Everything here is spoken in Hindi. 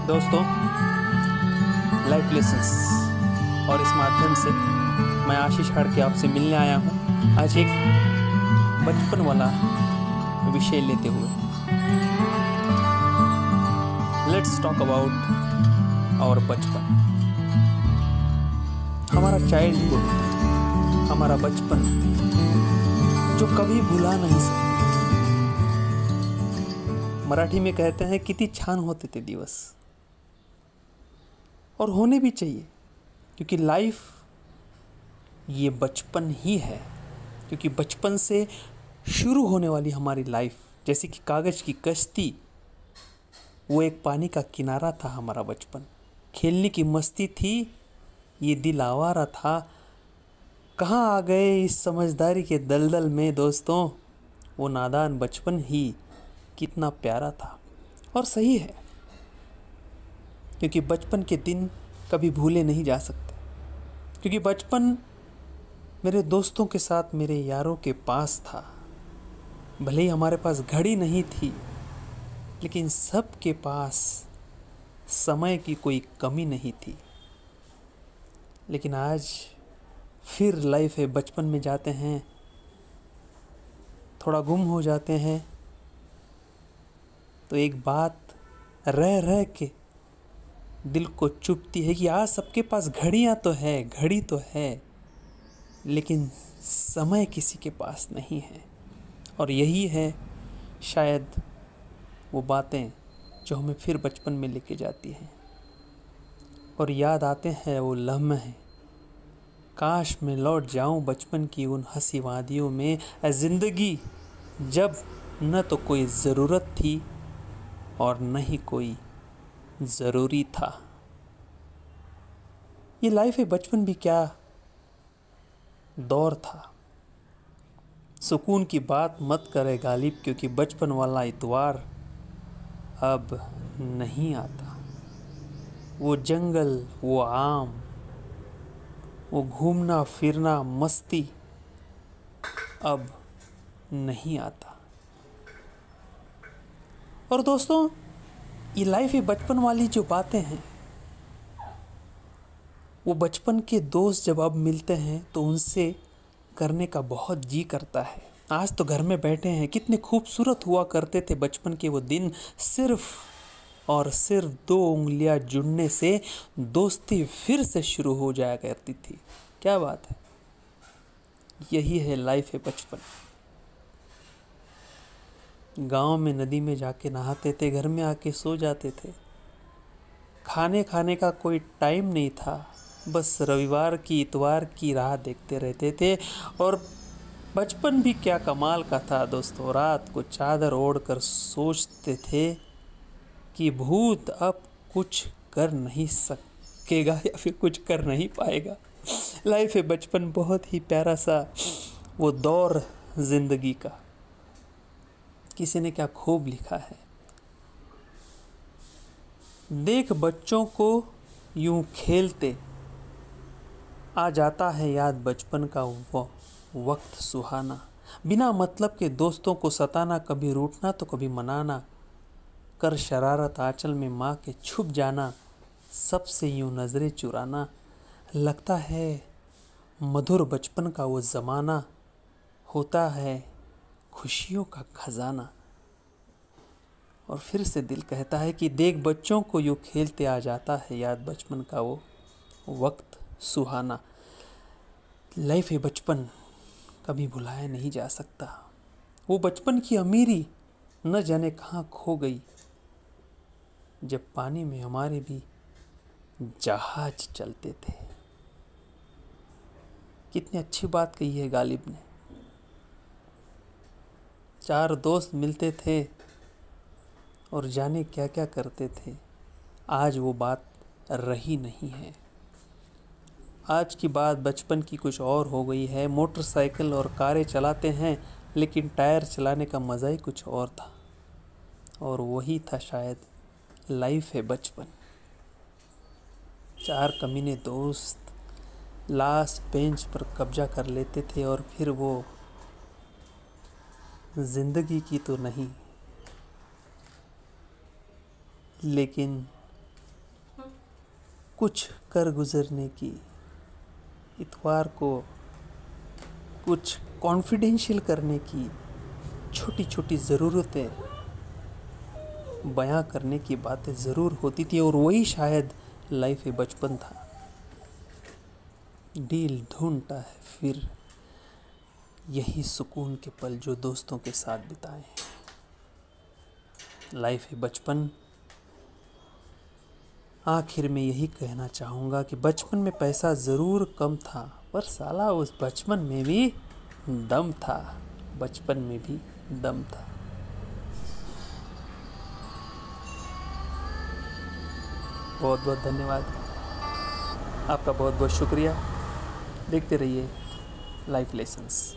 दोस्तों, लाइफ लेसन्स और इस माध्यम से मैं आशीष हाड़के आपसे मिलने आया हूँ आज एक बचपन वाला विषय लेते हुए। लेट्स टॉक अबाउट आवर बचपन। हमारा चाइल्डहुड, हमारा बचपन जो कभी भुला नहीं सकते। मराठी में कहते हैं किती छान होते थे दिवस, और होने भी चाहिए, क्योंकि लाइफ ये बचपन ही है। क्योंकि बचपन से शुरू होने वाली हमारी लाइफ, जैसे कि कागज़ की कश्ती, वो एक पानी का किनारा था हमारा बचपन। खेलने की मस्ती थी, ये दिल आवारा था। कहाँ आ गए इस समझदारी के दलदल में दोस्तों, वो नादान बचपन ही कितना प्यारा था। और सही है, क्योंकि बचपन के दिन कभी भूले नहीं जा सकते। क्योंकि बचपन मेरे दोस्तों के साथ, मेरे यारों के पास था। भले ही हमारे पास घड़ी नहीं थी, लेकिन सबके पास समय की कोई कमी नहीं थी। लेकिन आज फिर लाइफ है, बचपन में जाते हैं, थोड़ा गुम हो जाते हैं, तो एक बात रह रह के दिल को चुभती है कि आज सबके पास घड़ियाँ तो है, घड़ी तो है, लेकिन समय किसी के पास नहीं है। और यही है शायद वो बातें जो हमें फिर बचपन में लेके जाती हैं। और याद आते हैं वो लम्हे, काश मैं लौट जाऊं बचपन की उन हंसी वादियों में, ज़िंदगी जब न तो कोई ज़रूरत थी और न ही कोई ज़रूरी था। ये लाइफ है, बचपन भी क्या दौर था। सुकून की बात मत करे गालिब, क्योंकि बचपन वाला इतवार अब नहीं आता। वो जंगल, वो आम, वो घूमना फिरना, मस्ती अब नहीं आता। और दोस्तों, ये लाइफ है, बचपन वाली जो बातें हैं, वो बचपन के दोस्त जब अब मिलते हैं तो उनसे करने का बहुत जी करता है। आज तो घर में बैठे हैं, कितने खूबसूरत हुआ करते थे बचपन के वो दिन। सिर्फ और सिर्फ 2 उंगलियां जुड़ने से दोस्ती फिर से शुरू हो जाया करती थी। क्या बात है, यही है लाइफ है बचपन। गांव में नदी में जाके नहाते थे, घर में आके सो जाते थे। खाने का कोई टाइम नहीं था, बस रविवार की, इतवार की राह देखते रहते थे। और बचपन भी क्या कमाल का था दोस्तों। रात को चादर ओढ़कर सोचते थे कि भूत अब कुछ कर नहीं सकेगा या फिर कुछ कर नहीं पाएगा। लाइफ है बचपन, बहुत ही प्यारा सा वो दौर जिंदगी का। किसी ने क्या खूब लिखा है, देख बच्चों को यूं खेलते, आ जाता है याद बचपन का वो वक्त सुहाना। बिना मतलब के दोस्तों को सताना, कभी रूठना तो कभी मनाना, कर शरारत आंचल में माँ के छुप जाना, सबसे यूं नजरें चुराना। लगता है मधुर बचपन का वो ज़माना, होता है खुशियों का खजाना। और फिर से दिल कहता है कि देख बच्चों को यूँ खेलते, आ जाता है याद बचपन का वो वक्त सुहाना। लाइफ है बचपन, कभी भुलाया नहीं जा सकता। वो बचपन की अमीरी न जाने कहाँ खो गई, जब पानी में हमारे भी जहाज चलते थे। कितनी अच्छी बात कही है गालिब ने। 4 दोस्त मिलते थे और जाने क्या क्या करते थे। आज वो बात रही नहीं है। आज की बात बचपन की कुछ और हो गई है। मोटरसाइकिल और कारें चलाते हैं, लेकिन टायर चलाने का मज़ा ही कुछ और था। और वही था शायद लाइफ है बचपन। 4 कमीने दोस्त लास्ट बेंच पर कब्जा कर लेते थे, और फिर वो ज़िंदगी की तो नहीं, लेकिन कुछ कर गुजरने की, इतवार को कुछ कॉन्फिडेंशियल करने की, छोटी छोटी ज़रूरतें बयां करने की बातें ज़रूर होती थी, और वही शायद लाइफ है, बचपन था। दिल ढूंढता है फिर यही सुकून के पल जो दोस्तों के साथ बिताए हैं। लाइफ है बचपन। आखिर में यही कहना चाहूँगा कि बचपन में पैसा ज़रूर कम था, पर साला उस बचपन में भी दम था, बचपन में भी दम था। बहुत बहुत धन्यवाद, आपका बहुत बहुत शुक्रिया। देखते रहिए लाइफ लेसन्स।